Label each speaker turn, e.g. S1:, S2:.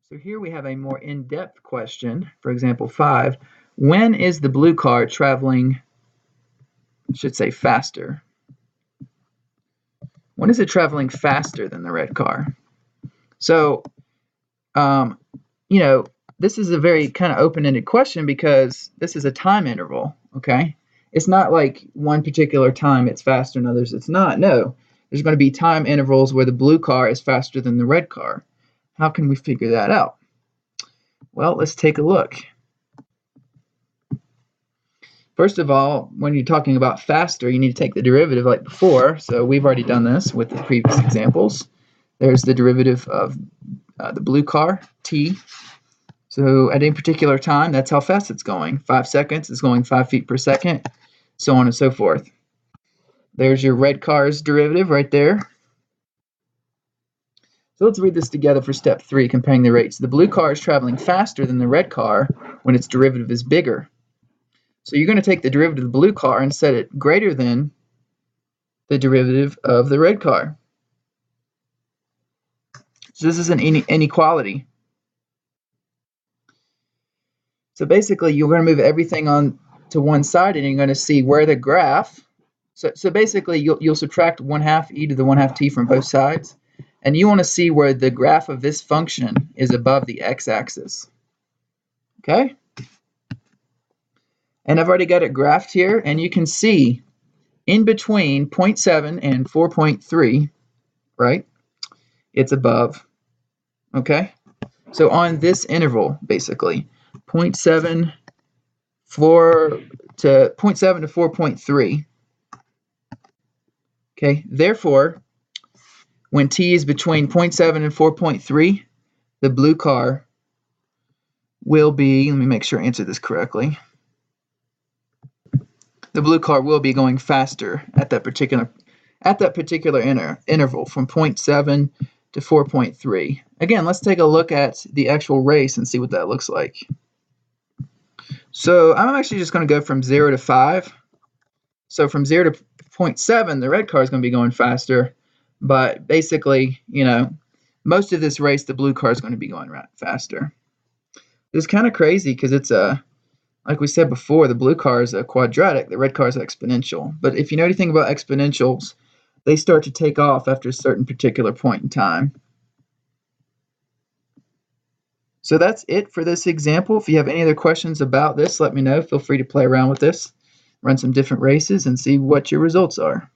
S1: So here we have a more in-depth question. For example, 5. When is the blue car traveling, I should say faster? When is it traveling faster than the red car? So, you know, this is a very kind of open-ended question because this is a time interval, okay? It's not like one particular time it's faster and others it's not. No, there's going to be time intervals where the blue car is faster than the red car. How can we figure that out? Well, let's take a look. First of all, when you're talking about faster, you need to take the derivative like before. So we've already done this with the previous examples. There's the derivative of the blue car, t. So at any particular time, that's how fast it's going. 5 seconds is going 5 feet per second, so on and so forth. There's your red car's derivative right there. So let's read this together for step 3, comparing the rates. The blue car is traveling faster than the red car when its derivative is bigger. So you're going to take the derivative of the blue car and set it greater than the derivative of the red car. So this is an inequality. So basically, you're going to move everything on to one side, and you're going to see where the graph. So basically, you'll subtract 1/2 e to the 1/2 t from both sides, and you want to see where the graph of this function is above the x-axis. Okay? And I've already got it graphed here, and you can see in between 0.7 and 4.3, right? It's above. Okay? So on this interval, basically, 0.7 to 4.3. Okay, therefore, when t is between 0.7 and 4.3, the blue car will be, let me make sure I answer this correctly. The blue car will be going faster at that particular interval from 0.7 to 4.3. Again, let's take a look at the actual race and see what that looks like. So I'm actually just going to go from 0 to 5. So from 0 to 0.7, the red car is going to be going faster. But basically, you know, most of this race, the blue car is going to be going faster. It's kind of crazy because it's like we said before, the blue car is a quadratic, the red car is exponential. But if you know anything about exponentials, they start to take off after a certain particular point in time. So that's it for this example. If you have any other questions about this, let me know. Feel free to play around with this, run some different races, and see what your results are.